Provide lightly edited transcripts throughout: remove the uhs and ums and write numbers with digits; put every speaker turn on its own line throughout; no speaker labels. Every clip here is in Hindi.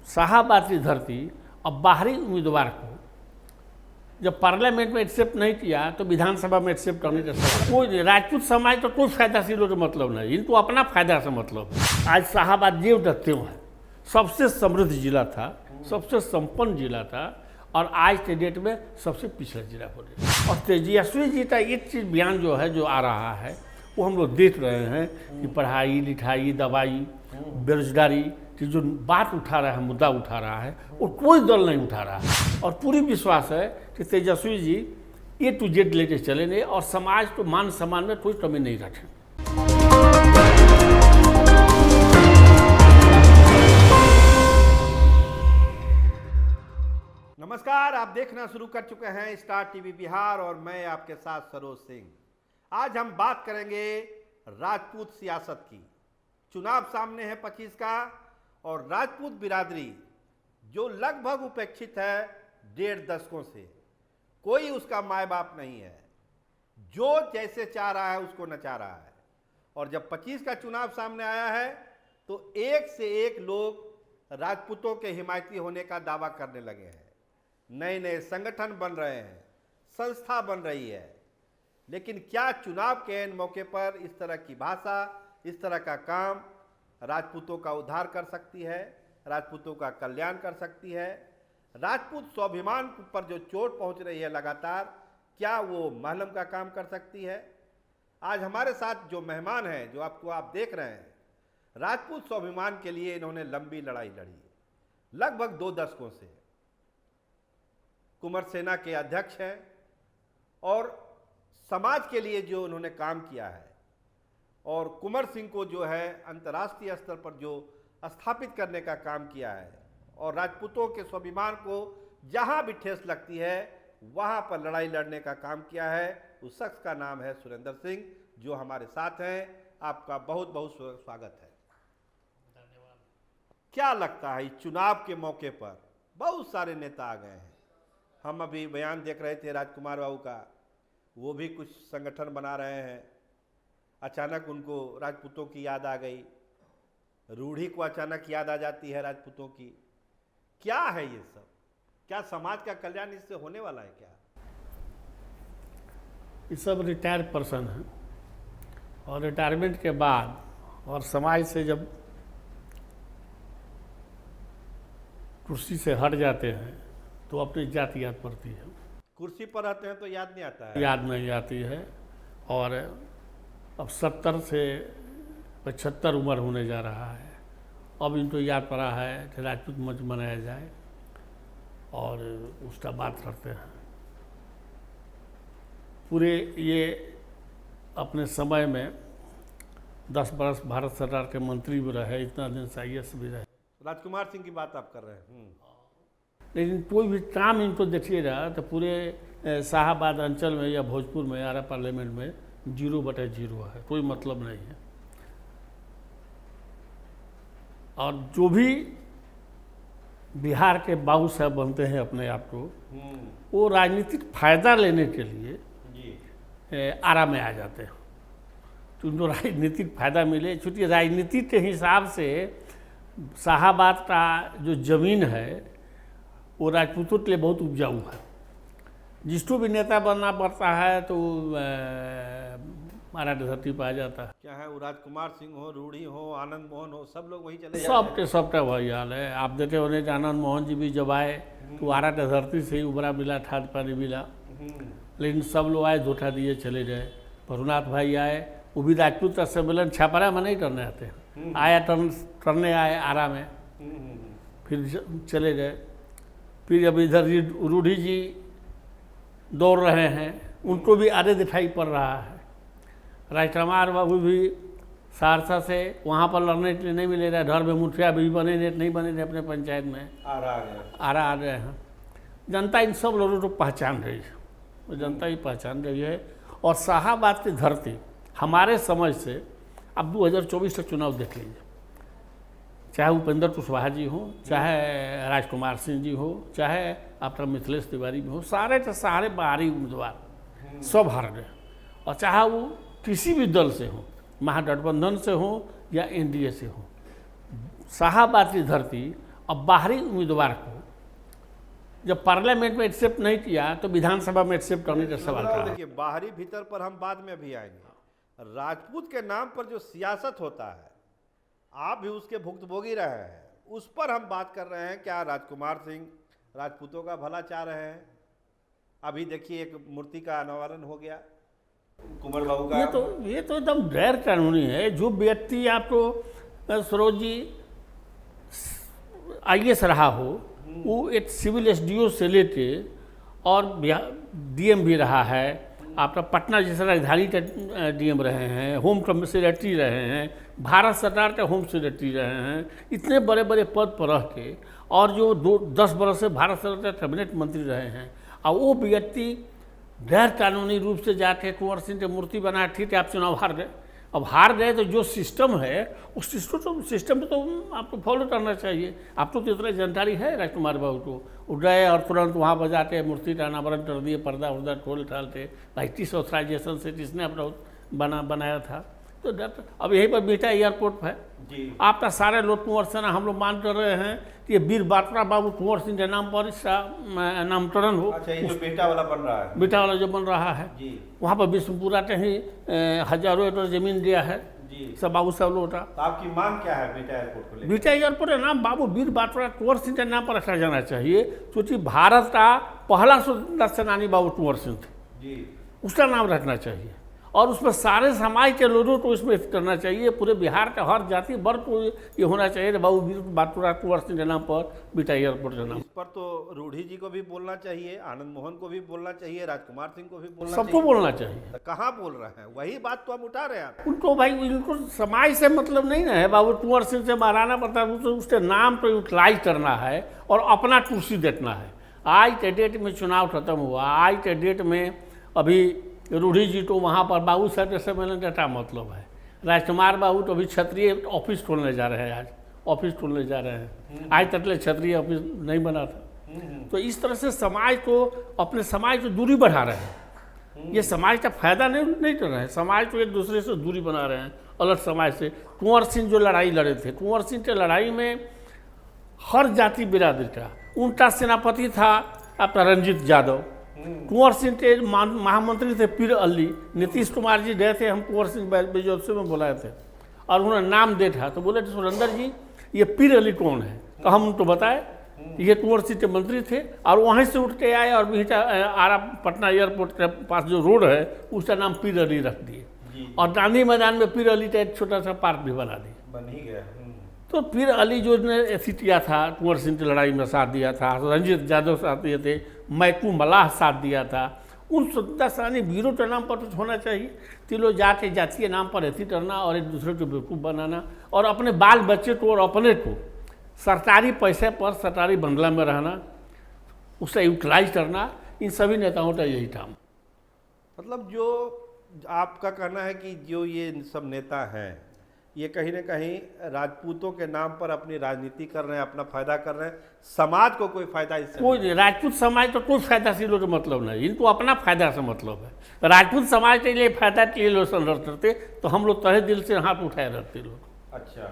शाहाबाद की धरती अब बाहरी उम्मीदवार को जब पार्लियामेंट में एक्सेप्ट नहीं किया तो विधानसभा में एक्सेप्ट करने का सवाल कोई राजपूत समाज तो कोई फायदाशीलों का मतलब नहीं, इनको अपना फायदा से मतलब है। आज शाहाबाद ये डरते हैं, सबसे समृद्ध जिला था, सबसे संपन्न जिला था और आज के डेट में सबसे पिछड़ा जिला हो गया। और तेजस्वी जी का एक चीज़ बयान जो है जो आ रहा है वो हम लोग देख रहे हैं कि पढ़ाई लिखाई दवाई बेरोजगारी की जो बात उठा रहा है, मुद्दा उठा रहा है, वो कोई दल नहीं उठा रहा है। और पूरी विश्वास है कि Tejashwi ji A to Z लेके चलेंगे और समाज को मान सम्मान में कोई कमी नहीं रखें।
नमस्कार, आप देखना शुरू कर चुके हैं स्टार टीवी बिहार और मैं आपके साथ सरोज सिंह। आज हम बात करेंगे राजपूत सियासत की। चुनाव सामने है 25 का और राजपूत बिरादरी जो लगभग उपेक्षित है 1.5 दशकों से, कोई उसका माय बाप नहीं है, जो जैसे चाह रहा है उसको नचा रहा है। और जब 25 का चुनाव सामने आया है तो एक से एक लोग राजपूतों के हिमायती होने का दावा करने लगे हैं। नए नए संगठन बन रहे हैं, संस्था बन रही है। लेकिन क्या चुनाव के इन मौके पर इस तरह की भाषा, इस तरह का काम राजपूतों का उद्धार कर सकती है, राजपूतों का कल्याण कर सकती है? राजपूत स्वाभिमान पर जो चोट पहुंच रही है लगातार, क्या वो महलम का काम कर सकती है? आज हमारे साथ जो मेहमान हैं, जो आप देख रहे हैं, राजपूत स्वाभिमान के लिए इन्होंने लंबी लड़ाई लड़ी लगभग 2 दशकों से। कुंवर सेना के अध्यक्ष हैं और समाज के लिए जो उन्होंने काम किया है और कुंवर सिंह को जो है अंतर्राष्ट्रीय स्तर पर जो स्थापित करने का काम किया है और राजपूतों के स्वाभिमान को जहां भी ठेस लगती है वहां पर लड़ाई लड़ने का काम किया है। उस शख्स का नाम है सुरेंद्र सिंह, जो हमारे साथ हैं। आपका बहुत बहुत स्वागत है।
धन्यवाद।
क्या लगता है, इस चुनाव के मौके पर बहुत सारे नेता आ गए हैं। हम अभी बयान देख रहे थे राजकुमार बाबू का, वो भी कुछ संगठन बना रहे हैं। अचानक उनको राजपूतों की याद आ गई, रूढ़ी को अचानक याद आ जाती है राजपूतों की। क्या है ये सब? क्या समाज का कल्याण इससे होने वाला है क्या?
ये सब रिटायर्ड पर्सन हैं और रिटायरमेंट के बाद और समाज से जब कुर्सी से हट जाते हैं तो अपनी जाति याद पड़ती है।
कुर्सी पर रहते हैं तो याद नहीं आता है,
याद नहीं आती है। और अब 70 से 75 उम्र होने जा रहा है, अब इनको याद पड़ा है कि राजपूत मंच मनाया जाए और उसका बात करते हैं। पूरे ये अपने समय में 10 बरस भारत सरकार के मंत्री भी रहे, इतना दिन से IAS भी रहे।
राजकुमार सिंह की बात आप कर रहे हैं।
लेकिन कोई भी काम इनको देखिएगा तो पूरे शाहाबाद अंचल में या भोजपुर में आरा पार्लियामेंट में 0/0 है, कोई मतलब नहीं है। और जो भी बिहार के बाबू साहब बनते हैं अपने आप को, वो राजनीतिक फायदा लेने के लिए आरा में आ जाते हैं। तो उनको राजनीतिक फायदा मिले, चूँकि राजनीति के हिसाब से शाहाबाद का जो ज़मीन है वो राजपूतों के लिए बहुत उपजाऊ है। जिसको भी नेता बनना पड़ता है तो मराठी धरती पर आ जाता है।
क्या है, वो राजकुमार सिंह हो, रूढ़ी हो, आनंद मोहन हो, सब लोग वहीं चले
सबका वही हाल है। आप देखे होने कि आनंद मोहन जी भी जब आए तो आरा के धरती से ही उबरा मिला, खाद पानी मिला। लेकिन सब लोग आए, धोखा दिए चले गए। भरुनाथ भाई आए, वो भी राजपूत का सम्मेलन छापरा में नहीं करने आते, आया करने आए आरा में, फिर चले गए। फिर अब इधर रूढ़ी जी दौड़ रहे हैं, उनको भी आधे दिखाई पड़ रहा है। राजकुमार बाबू भी सहरसा से वहाँ पर लड़ने के लिए नहीं मिले रहे, घर में मुखिया भी बने नहीं बने थे अपने पंचायत में, आरा आ गए हैं। जनता इन सब लोगों को पहचान रही है, वो जनता ही पहचान रही है। और शाहाबाद की धरती हमारे समझ से अब 2024 तक चुनाव देख लीजिए, चाहे उपेंद्र कुशवाहा जी हो, चाहे राजकुमार सिंह जी हो, चाहे आपका मिथिलेश तिवारी भी हो, सारे के सारे बाहरी उम्मीदवार सब हार गए। और चाहे वो किसी भी दल से हो, महागठबंधन से हो या NDA से हो, शाहाबाद की धरती अब बाहरी उम्मीदवार को जब पार्लियामेंट में एक्सेप्ट नहीं किया तो विधानसभा में एक्सेप्ट करने का सवाल था।
देखिए, बाहरी भीतर पर हम बाद में भी आएंगे। राजपूत के नाम पर जो सियासत होता है, आप भी उसके भुक्तभोगी रहे हैं, उस पर हम बात कर रहे हैं। क्या राजकुमार सिंह राजपूतों का भला चाह रहे हैं? अभी देखिए, एक मूर्ति का अनावरण हो गया कुंवर बाबू का।
ये तो एकदम गैर कानूनी है। जो व्यक्ति आपको सरोज जी IAS रहा हो, वो एक सिविल SDO से लेके और DM भी रहा है, आपका पटना जैसे राजधानी का DM रहे हैं, होम सेक्रेटरी रहे हैं, भारत सरकार के होम सेक्रेटरी रहे हैं, इतने बड़े बड़े पद पर रह के, और जो 10 बरस से भारत सरकार के कैबिनेट मंत्री रहे हैं, और वो व्यक्ति गैर कानूनी रूप से जाके कुंवर सिंह की मूर्ति बना, ठीक है आप चुनाव हार गए। अब हार गए तो जो सिस्टम है उस सिस्टम पे तो आपको फॉलो करना चाहिए। आपको तो इतना जानकारी है राजकुमार बाबू को, वो गए और तुरंत वहाँ बजाते मूर्ति का अनावरण कर दिए, पर्दा उर्दा खोल ठालते, भाई किस ऑथराइजेशन से किसने अपना बनाया था। तो अब यहीं पर बिहटा एयरपोर्ट है
जी।
आपका सारे लोग कुंवर सेना हम लोग मान कर रहे हैं कि वीर बात्रा बाबू कुंवर सिंह के नाम पर इसका नामकरण हो।
अच्छा, ये जो बेटा वाला बन रहा है,
बेटा वाला जो बन रहा है
जी,
वहाँ पर विष्णुपुरा कहीं हजारों एकड़ जमीन दिया है
जी।
सब बाबू सब लोग।
तो आपकी मांग क्या है बेटा एयरपोर्ट को लेकर?
बेटा एयरपोर्ट का नाम बाबू वीर बात्रा कुंवर सिंह के नाम पर रखा जाना चाहिए, क्योंकि भारत का पहला स्वतंत्रता सेनानी बाबू कुंवर सिंह थे,
जी।
उसका नाम रखना चाहिए। और उसमें सारे समाज के लोगों को इसमें करना चाहिए, पूरे बिहार का हर जाति वर्ग को ये होना चाहिए बाबू वीर बात्रा कुंवर सिंह के नाम पर बेटा एयरपोर्ट का नाम।
इस पर तो रूढ़ी जी को भी बोलना चाहिए, आनंद मोहन को भी बोलना चाहिए, राजकुमार सिंह को भी बोलना चाहिए,
सबको बोलना चाहिए।
तो कहाँ बोल रहे हैं? वही बात तो हम उठा रहे हैं।
उनको भाई इनको समाज से मतलब नहीं ना है। बाबू कुंवर सिंह से महाराणा प्रताप, उसके नाम पर यूटिलाइज करना है और अपना कुर्सी देखना है। आज के डेट में चुनाव खत्म हुआ, आज के डेट में अभी रूढ़ी जी तो वहाँ पर बाबू साहब के सम्मेलन का क्या मतलब है। राजकुमार बाबू तो अभी क्षत्रिय ऑफिस खोलने जा रहे हैं, आज ऑफिस खोलने जा रहे हैं, आज तक क्षत्रिय ऑफिस नहीं बना था। तो इस तरह से समाज को, अपने समाज को दूरी बढ़ा रहे हैं। ये समाज का फायदा नहीं कर रहे हैं, समाज को एक दूसरे से दूरी बना रहे हैं, अलग समाज से। कुंवर सिंह जो लड़ाई लड़े थे, कुंवर सिंह के लड़ाई में हर जाति बिरादरी का, उनका सेनापति था आपका रंजीत यादव, कुंवर सिंह के महामंत्री थे पीर अली। नीतीश कुमार जी गए थे, हम कुंवर सिंह बेजोत्सव में बुलाए थे और उन्होंने नाम देखा तो बोले सुरेंद्र जी ये पीर अली कौन है? तो हम उनको बताए ये कुंवर सिंह के मंत्री थे, और वहीं से उठ के आए और बिहटा आरा पटना एयरपोर्ट के पास जो रोड है उसका नाम पीर अली रख दिए, और गांधी मैदान में पीर अली का एक छोटा सा पार्क भी बना दिया,
बन ही गया।
तो पीर अली जो ने ऐसी किया था, कुंवर सिंह की लड़ाई में साथ दिया था, रंजीत यादव साथ दिए थे, मैकू मलाह साथ दिया था, उन स्वतंत्रता सेनानी वीरों के नाम पर कुछ होना चाहिए। तीनों जाति जातीय नाम पर ऐसी करना और एक दूसरे को बेवकूफ़ बनाना, और अपने बाल बच्चे को और अपने को सरकारी पैसे पर सरकारी बंगला में रहना, उससे यूटिलाइज करना, इन सभी नेताओं का यही काम।
मतलब जो आपका कहना है कि जो ये सब नेता हैं, ये कहीं ना कहीं राजपूतों के नाम पर अपनी राजनीति कर रहे हैं, अपना फायदा कर रहे हैं, समाज को कोई फायदा इससे
कोई नहीं। राजपूत समाज को कोई फायदा से लोग मतलब नहीं, इनको अपना फायदा से मतलब है। राजपूत समाज के लिए फायदा के लिए लोग संघर्ष करते तो हम लोग तहे दिल से हाथ उठाए रहते लोग।
अच्छा।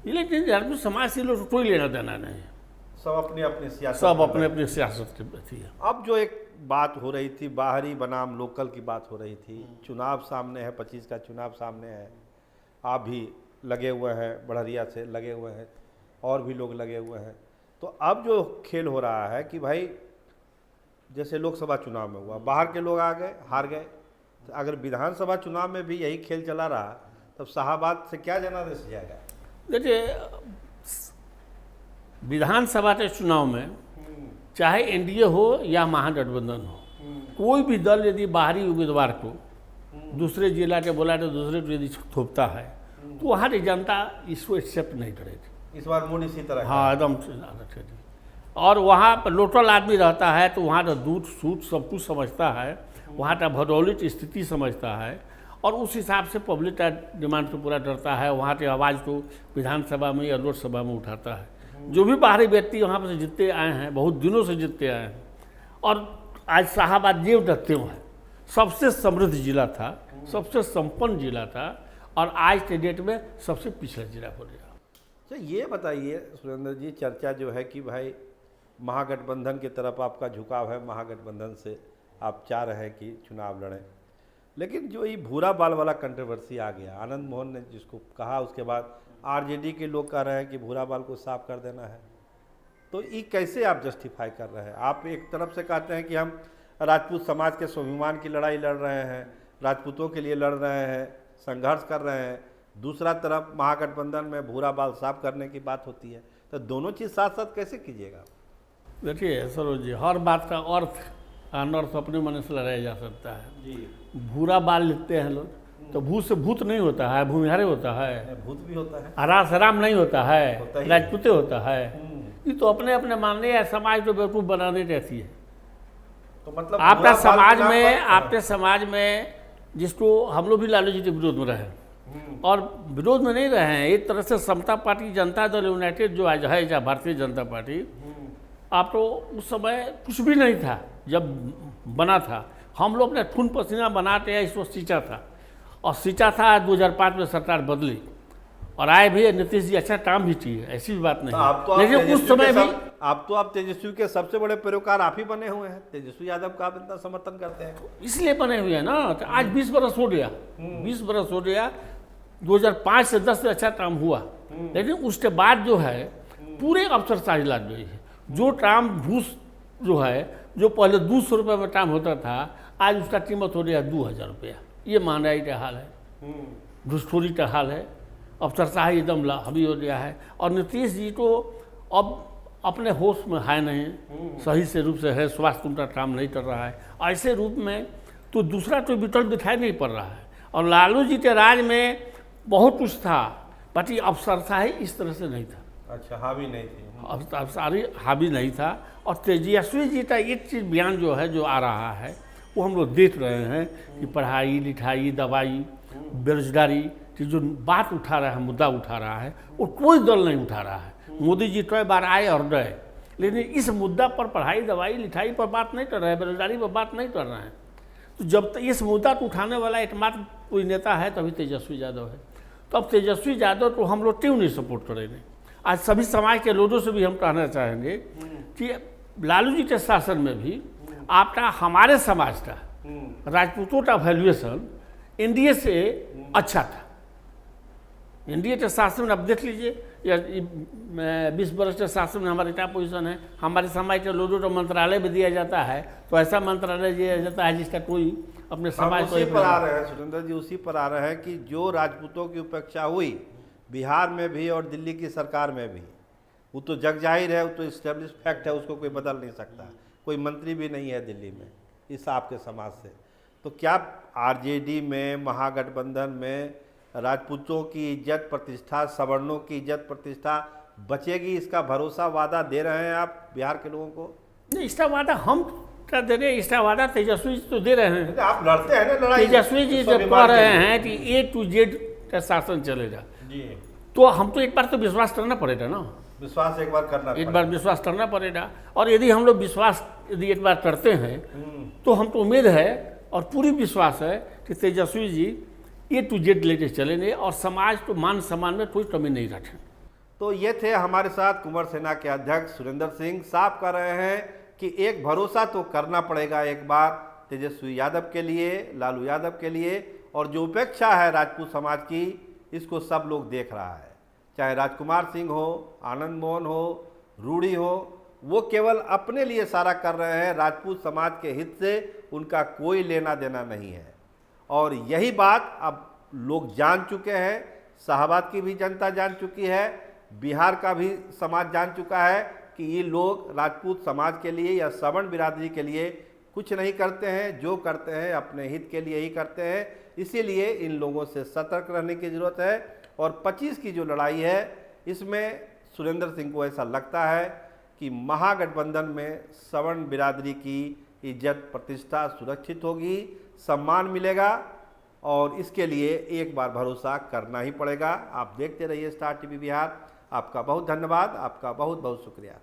लेकिन राजपूत समाज से लोग कोई लेना देना नहीं है,
सब अपनी अपनी सियासत,
सब अपने अपने सियासत के प्रति है।
अब जो एक बात हो रही थी, बाहरी बनाम लोकल की बात हो रही थी, चुनाव सामने है, 25 का चुनाव सामने है, आप भी लगे हुए हैं, बढ़िया से लगे हुए हैं, और भी लोग लगे हुए हैं। तो अब जो खेल हो रहा है कि भाई जैसे लोकसभा चुनाव में हुआ, बाहर के लोग आ गए, हार गए, तो अगर विधानसभा चुनाव में भी यही खेल चला रहा तब शाहाबाद से क्या जनादेश जाएगा?
देखिए, विधानसभा के चुनाव में चाहे NDA हो या महागठबंधन हो, कोई भी दल यदि बाहरी उम्मीदवार को दूसरे जिला के बोला तो दूसरे को यदि थोपता है तो वहाँ की जनता इसको एक्सेप्ट नहीं करेगी।
इस बार मूड इसी तरह।
हाँ, एकदम। और वहाँ पर लोकल आदमी रहता है तो वहाँ का दूध सूद सब कुछ समझता है, वहाँ का भौगोलिक स्थिति समझता है, और उस हिसाब से पब्लिक का डिमांड को पूरा करता है, वहाँ की आवाज़ को विधानसभा में या लोकसभा में उठाता है। जो भी बाहरी व्यक्ति वहाँ पर जीतते आए हैं, बहुत दिनों से जीतते आए हैं, और आज शाहाबाद ये देखते हैं सबसे समृद्ध जिला था, सबसे संपन्न जिला था, और आज के डेट में सबसे पिछड़ा जिला हो गया।
तो ये बताइए सुरेंद्र जी, चर्चा जो है कि भाई महागठबंधन की तरफ आपका झुकाव है, महागठबंधन से आप चाह रहे हैं कि चुनाव लड़ें, लेकिन जो ये भूरा बाल वाला कंट्रोवर्सी आ गया, आनंद मोहन ने जिसको कहा, उसके बाद आरजेडी के लोग कह रहे हैं कि भूरा बाल को साफ कर देना है, तो ये कैसे आप जस्टिफाई कर रहे हैं? आप एक तरफ से कहते हैं कि हम राजपूत समाज के स्वाभिमान की लड़ाई लड़ रहे हैं, राजपूतों के लिए लड़ रहे हैं, संघर्ष कर रहे हैं, दूसरा तरफ महागठबंधन में भूरा बाल साफ करने की बात होती है, तो दोनों चीज़ साथ साथ कैसे कीजिएगा?
देखिए सरोज जी, हर बात का अर्थ अनर्थ अपने मन से लगाया जा सकता है
जी।
भूरा बाल लिखते हैं लोग, तो भूत से भूत नहीं होता है, भूमिहारे होता है,
भूत भी होता है,
आराम सराम नहीं होता
होता
है,
ही
राजपूते होता है। ये तो अपने अपने मानने या समाज तो बेवकूफ़ बनाने रहती है।
तो मतलब
आपका समाज में जिसको हम लोग भी लालू जी के विरोध में रहे और विरोध में नहीं रहे हैं, एक तरह से समता पार्टी, जनता दल यूनाइटेड जो आज है, या भारतीय जनता पार्टी, आप तो उस समय कुछ भी नहीं था जब बना था। हम लोग ने खून पसीना बनाते हैं, इसको सींचा था और सींचा था। 2005 में सरकार बदली और आए भी नीतीश जी, अच्छा काम भी किए, ऐसी भी बात नहीं है। लेकिन उस समय भी
आप तेजस्वी के सबसे बड़े पैरोकार आप ही बने हुए हैं, तेजस्वी यादव का आप इतना समर्थन करते हैं,
इसलिए बने हुए हैं ना। तो आज 20 बरस हो गया, 20 बरस हो गया। 2005 से 10 से अच्छा काम हुआ, लेकिन उसके बाद जो है पूरे अफसरशाही लग गई है। जो काम घूस जो है, जो पहले 200 रुपये में काम होता था, आज उसका कीमत हो गया 2000 रुपया। ये महंगाई का हाल है, घूसखोरी का हाल है, अफसरशाही एकदम हावी हो गया है। और नीतीश जी को अब अपने होश में है नहीं, सही से रूप से है, स्वास्थ्य उनका काम नहीं कर रहा है, ऐसे रूप में तो दूसरा कोई विकल्प दिखाई नहीं पड़ रहा है। और लालू जी के राज में बहुत कुछ था, पार्टी अफसरशाही इस तरह से नहीं था,
अच्छा हावी नहीं थी,
अफसरशाही हावी नहीं था। और तेजस्वी जी का एक चीज़ बयान जो है, जो आ रहा है, वो हम लोग देख रहे हैं कि पढ़ाई लिखाई, दवाई, बेरोजगारी की जो बात उठा रहा है, मुद्दा उठा रहा है, वो कोई दल नहीं उठा रहा है। मोदी जी कई बार आए और गए, लेकिन इस मुद्दा पर, पढ़ाई दवाई लिखाई पर बात नहीं कर रहे हैं, बेरोजगारी पर बात नहीं कर रहे हैं। तो जब तक इस मुद्दा को उठाने वाला एकमात्र कोई नेता है, तभी तेजस्वी यादव है। तो अब तेजस्वी यादव को हम लोग क्यों नहीं सपोर्ट करेंगे? आज सभी समाज के लोगों से भी हम कहना चाहेंगे कि लालू जी के शासन में भी आपका, हमारे समाज का, राजपूतों का वैल्यूएशन एनडीए से अच्छा था। एनडीए के शासन में आप देख लीजिए, या 20 वर्ष के शासन में हमारी क्या पोजीशन है। हमारे समाज के लोगों को मंत्रालय भी दिया जाता है, तो ऐसा मंत्रालय दिया जाता है जिसका कोई अपने समाज
उसी पर आ रहे हैं सुरेंद्र जी, उसी पर आ रहे हैं कि जो राजपूतों की उपेक्षा हुई बिहार में भी और दिल्ली की सरकार में भी, वो तो जग जाहिर है, वो तो इस्टेब्लिश फैक्ट है, उसको कोई बदल नहीं सकता। कोई मंत्री भी नहीं है दिल्ली में इस आपके समाज से। तो क्या आरजेडी में, महागठबंधन में राजपूतों की इज्जत प्रतिष्ठा, सवर्णों की इज्जत प्रतिष्ठा बचेगी? इसका भरोसा, वादा दे रहे हैं आप बिहार के लोगों को?
नहीं, इसका वादा हम क्या दे रहे हैं, इसका वादा तेजस्वी जी तो दे रहे हैं।
आप लड़ते हैं ना लड़ाई,
तेजस्वी जी जब कह रहे हैं कि A to Z का शासन चलेगा, तो हम तो एक बार तो विश्वास करना पड़ेगा ना।
विश्वास एक बार करना,
एक बार विश्वास करना पड़ेगा। और यदि हम लोग विश्वास यदि एक बार करते हैं, तो हमको उम्मीद है और पूरी विश्वास है कि Tejashwi ji A to Z लेके चलेंगे और समाज को मान सम्मान में कोई कमी नहीं रखें।
तो ये थे हमारे साथ कुंवर सेना के अध्यक्ष सुरेंद्र सिंह। साफ कर रहे हैं कि एक भरोसा तो करना पड़ेगा एक बार तेजस्वी यादव के लिए, लालू यादव के लिए, और जो उपेक्षा है राजपूत समाज की, इसको सब लोग देख रहा है। चाहे राजकुमार सिंह हो, आनंद मोहन हो, रूढ़ी हो, वो केवल अपने लिए सारा कर रहे हैं, राजपूत समाज के हित से उनका कोई लेना देना नहीं है। और यही बात अब लोग जान चुके हैं, शाहबाद की भी जनता जान चुकी है, बिहार का भी समाज जान चुका है कि ये लोग राजपूत समाज के लिए या सवर्ण बिरादरी के लिए कुछ नहीं करते हैं, जो करते हैं अपने हित के लिए ही करते हैं। इसीलिए इन लोगों से सतर्क रहने की ज़रूरत है। और 25 की जो लड़ाई है, इसमें सुरेंद्र सिंह को ऐसा लगता है कि महागठबंधन में सवर्ण बिरादरी की इज्जत प्रतिष्ठा सुरक्षित होगी, सम्मान मिलेगा, और इसके लिए एक बार भरोसा करना ही पड़ेगा। आप देखते रहिए स्टार टीवी बिहार। आपका बहुत धन्यवाद, आपका बहुत बहुत शुक्रिया।